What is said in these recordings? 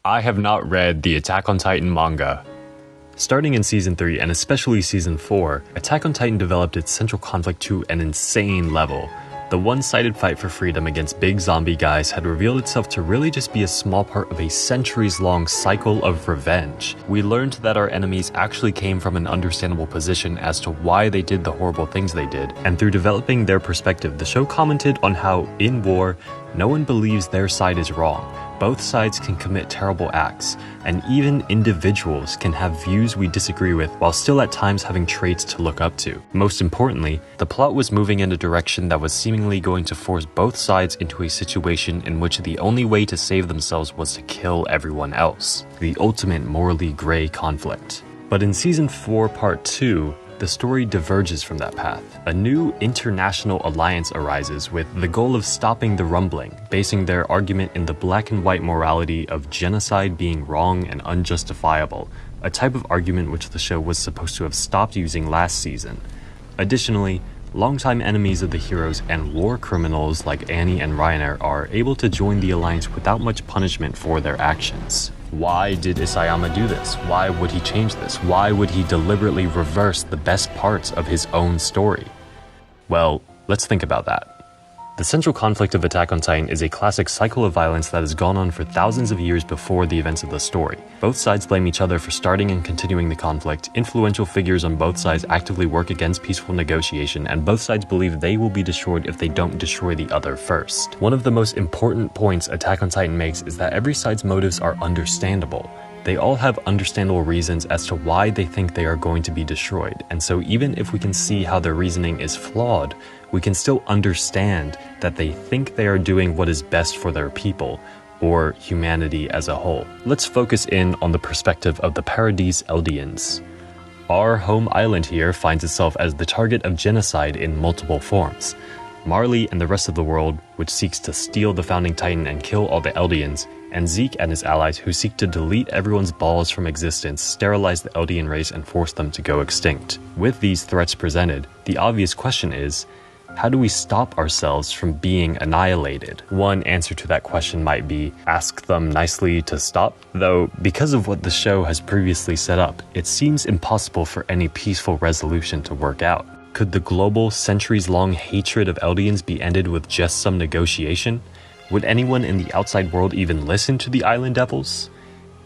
I have not read the Attack on Titan manga. Starting in Season 3 and especially Season 4, Attack on Titan developed its central conflict to an insane level. The one-sided fight for freedom against big zombie guys had revealed itself to really just be a small part of a centuries-long cycle of revenge. We learned that our enemies actually came from an understandable position as to why they did the horrible things they did, and through developing their perspective, the show commented on how, in war, no one believes their side is wrong. Both sides can commit terrible acts, and even individuals can have views we disagree with while still at times having traits to look up to. Most importantly, the plot was moving in a direction that was seemingly going to force both sides into a situation in which the only way to save themselves was to kill everyone else. The ultimate morally gray conflict. But in Season 4 Part 2, the story diverges from that path. A new international alliance arises with the goal of stopping the rumbling, basing their argument in the black and white morality of genocide being wrong and unjustifiable, a type of argument which the show was supposed to have stopped using last season. Additionally, longtime enemies of the heroes and war criminals like Annie and Reiner are able to join the alliance without much punishment for their actions. Why did Isayama do this? Why would he change this? Why would he deliberately reverse the best parts of his own story? Well, let's think about that. The central conflict of Attack on Titan is a classic cycle of violence that has gone on for thousands of years before the events of the story. Both sides blame each other for starting and continuing the conflict, influential figures on both sides actively work against peaceful negotiation, and both sides believe they will be destroyed if they don't destroy the other first. One of the most important points Attack on Titan makes is that every side's motives are understandable. They all have understandable reasons as to why they think they are going to be destroyed, and so even if we can see how their reasoning is flawed, we can still understand that they think they are doing what is best for their people, or humanity as a whole. Let's focus in on the perspective of the Paradis Eldians. Our home island here finds itself as the target of genocide in multiple forms. Marley and the rest of the world, which seeks to steal the founding titan and kill all the Eldians, and Zeke and his allies who seek to delete everyone's balls from existence, sterilize the Eldian race and force them to go extinct. With these threats presented, the obvious question is, how do we stop ourselves from being annihilated? One answer to that question might be, ask them nicely to stop. Though, because of what the show has previously set up, it seems impossible for any peaceful resolution to work out. Could the global, centuries-long hatred of Eldians be ended with just some negotiation? Would anyone in the outside world even listen to the Island Devils?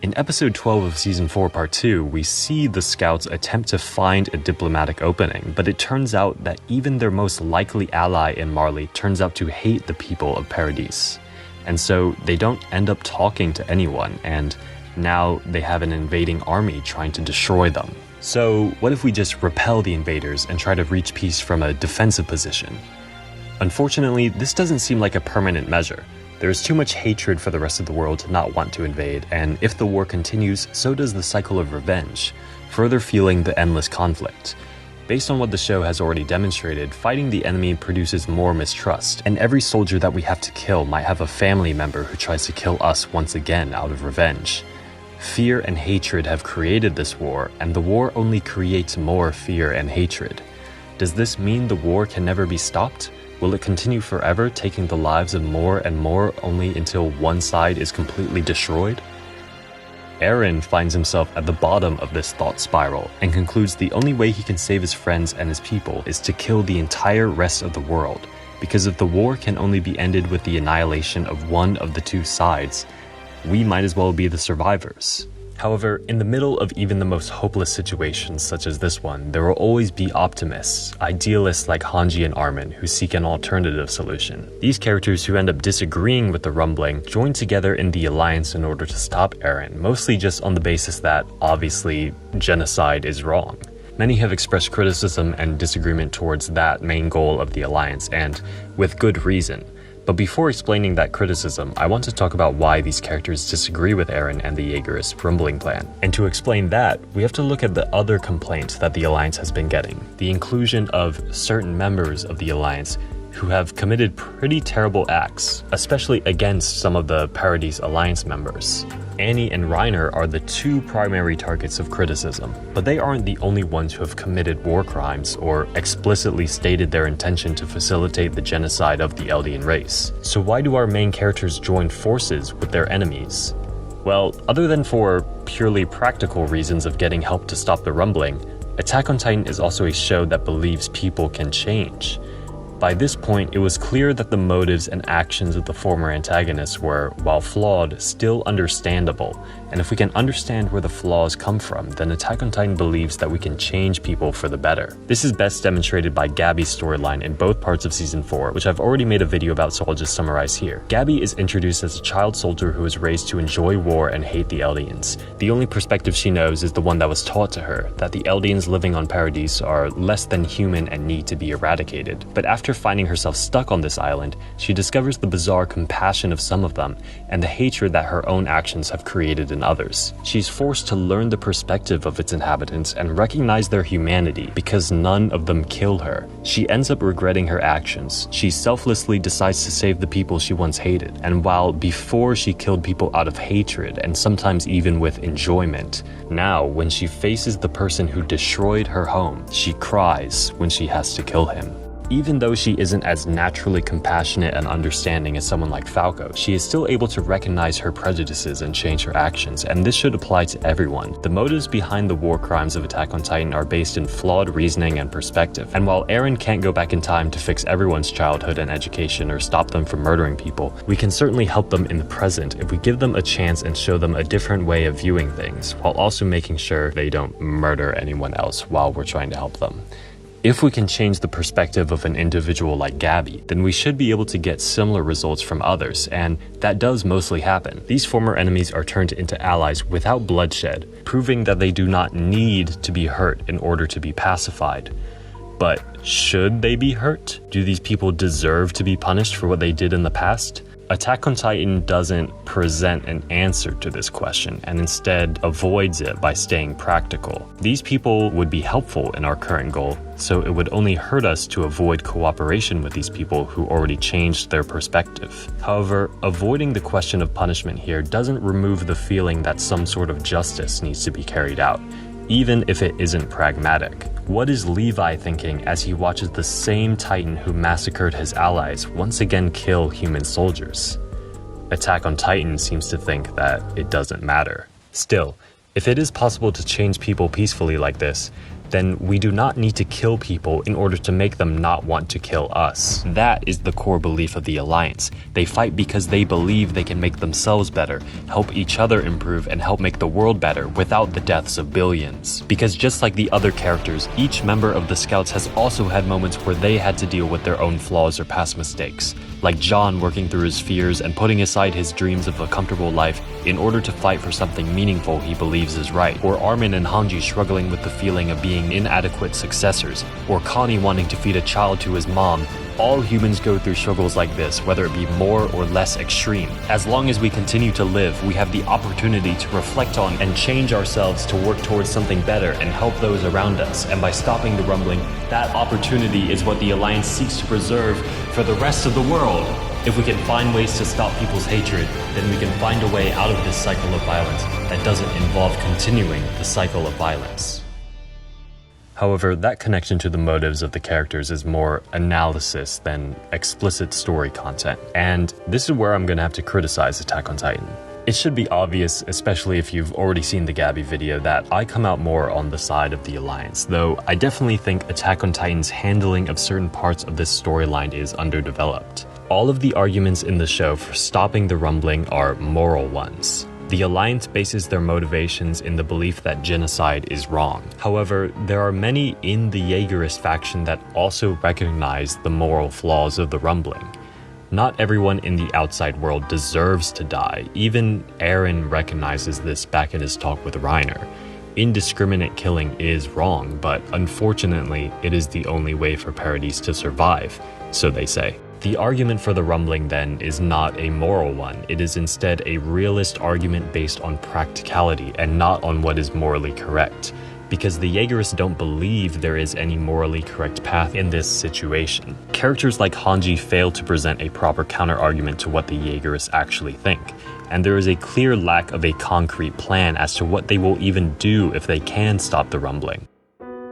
In episode 12 of Season 4 Part 2, we see the scouts attempt to find a diplomatic opening, but it turns out that even their most likely ally in Marley turns out to hate the people of Paradis. And so they don't end up talking to anyone, and now they have an invading army trying to destroy them. So what if we just repel the invaders and try to reach peace from a defensive position? Unfortunately, this doesn't seem like a permanent measure. There is too much hatred for the rest of the world to not want to invade, and if the war continues, so does the cycle of revenge, further fueling the endless conflict. Based on what the show has already demonstrated, fighting the enemy produces more mistrust, and every soldier that we have to kill might have a family member who tries to kill us once again out of revenge. Fear and hatred have created this war, and the war only creates more fear and hatred. Does this mean the war can never be stopped? Will it continue forever, taking the lives of more and more only until one side is completely destroyed? Eren finds himself at the bottom of this thought spiral and concludes the only way he can save his friends and his people is to kill the entire rest of the world, because if the war can only be ended with the annihilation of one of the two sides, we might as well be the survivors. However, in the middle of even the most hopeless situations such as this one, there will always be optimists, idealists like Hanji and Armin, who seek an alternative solution. These characters who end up disagreeing with the rumbling join together in the alliance in order to stop Eren, mostly just on the basis that, obviously, genocide is wrong. Many have expressed criticism and disagreement towards that main goal of the alliance, and with good reason. But before explaining that criticism, I want to talk about why these characters disagree with Eren and the Jaegerist rumbling plan. And to explain that, we have to look at the other complaints that the Alliance has been getting. The inclusion of certain members of the Alliance who have committed pretty terrible acts, especially against some of the Paradis Alliance members. Annie and Reiner are the two primary targets of criticism, but they aren't the only ones who have committed war crimes or explicitly stated their intention to facilitate the genocide of the Eldian race. So why do our main characters join forces with their enemies? Well, other than for purely practical reasons of getting help to stop the rumbling, Attack on Titan is also a show that believes people can change. By this point, it was clear that the motives and actions of the former antagonists were, while flawed, still understandable. And if we can understand where the flaws come from, then Attack on Titan believes that we can change people for the better. This is best demonstrated by Gabby's storyline in both parts of Season 4, which I've already made a video about, so I'll just summarize here. Gabby is introduced as a child soldier who was raised to enjoy war and hate the Eldians. The only perspective she knows is the one that was taught to her, that the Eldians living on Paradis are less than human and need to be eradicated. But after finding herself stuck on this island, she discovers the bizarre compassion of some of them and the hatred that her own actions have created in others. She's forced to learn the perspective of its inhabitants and recognize their humanity because none of them kill her. She ends up regretting her actions. She selflessly decides to save the people she once hated, and while before she killed people out of hatred and sometimes even with enjoyment, now when she faces the person who destroyed her home, she cries when she has to kill him. Even though she isn't as naturally compassionate and understanding as someone like Falco, she is still able to recognize her prejudices and change her actions, and this should apply to everyone. The motives behind the war crimes of Attack on Titan are based in flawed reasoning and perspective, and while Eren can't go back in time to fix everyone's childhood and education or stop them from murdering people, we can certainly help them in the present if we give them a chance and show them a different way of viewing things, while also making sure they don't murder anyone else while we're trying to help them. If we can change the perspective of an individual like Gabby, then we should be able to get similar results from others, and that does mostly happen. These former enemies are turned into allies without bloodshed, proving that they do not need to be hurt in order to be pacified. But should they be hurt? Do these people deserve to be punished for what they did in the past? Attack on Titan doesn't present an answer to this question and instead avoids it by staying practical. These people would be helpful in our current goal, so it would only hurt us to avoid cooperation with these people who already changed their perspective. However, avoiding the question of punishment here doesn't remove the feeling that some sort of justice needs to be carried out, even if it isn't pragmatic. What is Levi thinking as he watches the same Titan who massacred his allies once again kill human soldiers? Attack on Titan seems to think that it doesn't matter. Still, if it is possible to change people peacefully like this, then we do not need to kill people in order to make them not want to kill us. That is the core belief of the Alliance. They fight because they believe they can make themselves better, help each other improve, and help make the world better without the deaths of billions. Because just like the other characters, each member of the Scouts has also had moments where they had to deal with their own flaws or past mistakes. Like John working through his fears and putting aside his dreams of a comfortable life in order to fight for something meaningful he believes is right. Or Armin and Hanji struggling with the feeling of being inadequate successors. Or Connie wanting to feed a child to his mom. All humans go through struggles like this, whether it be more or less extreme. As long as we continue to live, we have the opportunity to reflect on and change ourselves to work towards something better and help those around us. And by stopping the rumbling, that opportunity is what the Alliance seeks to preserve for the rest of the world. If we can find ways to stop people's hatred, then we can find a way out of this cycle of violence that doesn't involve continuing the cycle of violence. However, that connection to the motives of the characters is more analysis than explicit story content, and this is where I'm gonna have to criticize Attack on Titan. It should be obvious, especially if you've already seen the Gabby video, that I come out more on the side of the Alliance, though I definitely think Attack on Titan's handling of certain parts of this storyline is underdeveloped. All of the arguments in the show for stopping the rumbling are moral ones. The Alliance bases their motivations in the belief that genocide is wrong. However, there are many in the Jaegerist faction that also recognize the moral flaws of the rumbling. Not everyone in the outside world deserves to die. Even Eren recognizes this back in his talk with Reiner. Indiscriminate killing is wrong, but unfortunately, it is the only way for Paradis to survive, so they say. The argument for the rumbling, then, is not a moral one. It is instead a realist argument based on practicality and not on what is morally correct. Because the Jaegerists don't believe there is any morally correct path in this situation. Characters like Hanji fail to present a proper counter-argument to what the Jaegerists actually think, and there is a clear lack of a concrete plan as to what they will even do if they can stop the rumbling.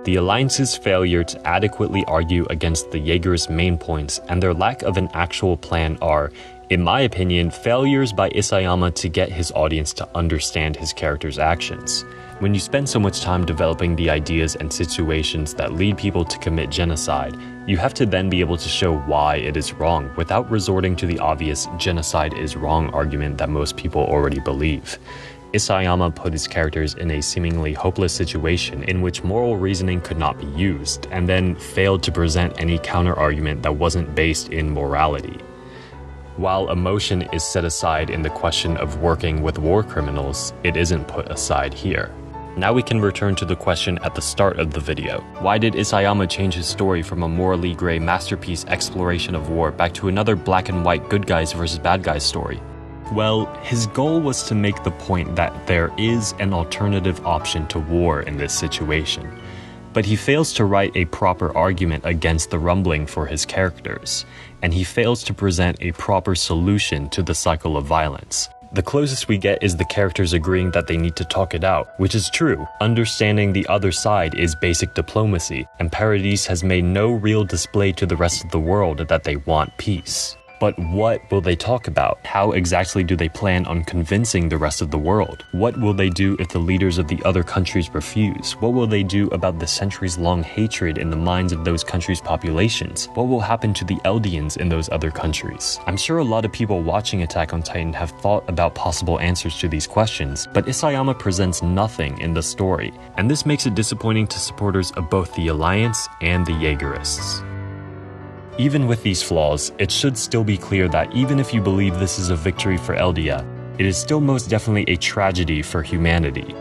The Alliance's failure to adequately argue against the Jaegerist main points and their lack of an actual plan are, In my opinion, failures by Isayama to get his audience to understand his character's actions. When you spend so much time developing the ideas and situations that lead people to commit genocide, you have to then be able to show why it is wrong without resorting to the obvious genocide is wrong argument that most people already believe. Isayama put his characters in a seemingly hopeless situation in which moral reasoning could not be used, and then failed to present any counter-argument that wasn't based in morality. While emotion is set aside in the question of working with war criminals, it isn't put aside here. Now we can return to the question at the start of the video. Why did Isayama change his story from a morally gray masterpiece exploration of war back to another black and white good guys versus bad guys story? Well, his goal was to make the point that there is an alternative option to war in this situation. But he fails to write a proper argument against the rumbling for his characters, and he fails to present a proper solution to the cycle of violence. The closest we get is the characters agreeing that they need to talk it out, which is true. Understanding the other side is basic diplomacy, and Paradis has made no real display to the rest of the world that they want peace. But what will they talk about? How exactly do they plan on convincing the rest of the world? What will they do if the leaders of the other countries refuse? What will they do about the centuries-long hatred in the minds of those countries' populations? What will happen to the Eldians in those other countries? I'm sure a lot of people watching Attack on Titan have thought about possible answers to these questions, but Isayama presents nothing in the story, and this makes it disappointing to supporters of both the Alliance and the Jaegerists. Even with these flaws, it should still be clear that even if you believe this is a victory for Eldia, it is still most definitely a tragedy for humanity.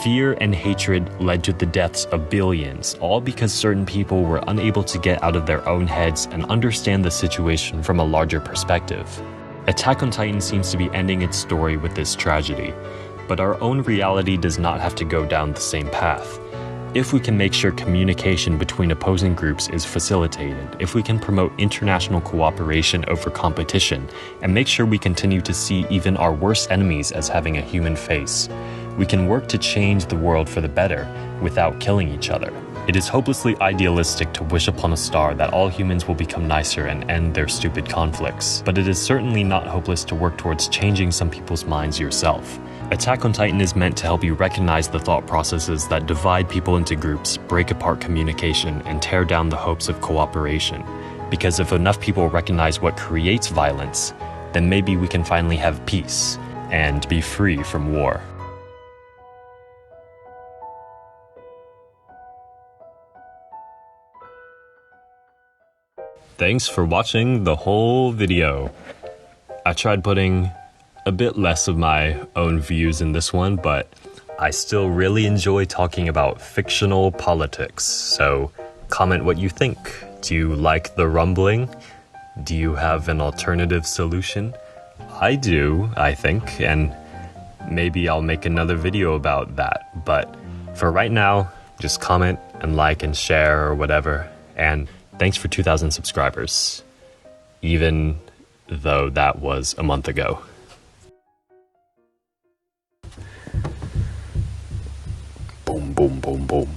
Fear and hatred led to the deaths of billions, all because certain people were unable to get out of their own heads and understand the situation from a larger perspective. Attack on Titan seems to be ending its story with this tragedy, but our own reality does not have to go down the same path. If we can make sure communication between opposing groups is facilitated, if we can promote international cooperation over competition, and make sure we continue to see even our worst enemies as having a human face, we can work to change the world for the better without killing each other. It is hopelessly idealistic to wish upon a star that all humans will become nicer and end their stupid conflicts, but it is certainly not hopeless to work towards changing some people's minds yourself. Attack on Titan is meant to help you recognize the thought processes that divide people into groups, break apart communication, and tear down the hopes of cooperation. Because if enough people recognize what creates violence, then maybe we can finally have peace and be free from war. Thanks for watching the whole video. I tried putting a bit less of my own views in this one, but I still really enjoy talking about fictional politics, so comment what you think. Do you like the rumbling? Do you have an alternative solution? I do, I think, and maybe I'll make another video about that, but for right now, just comment and like and share or whatever, and thanks for 2,000 subscribers, even though that was a month ago. Boom, boom, boom, boom.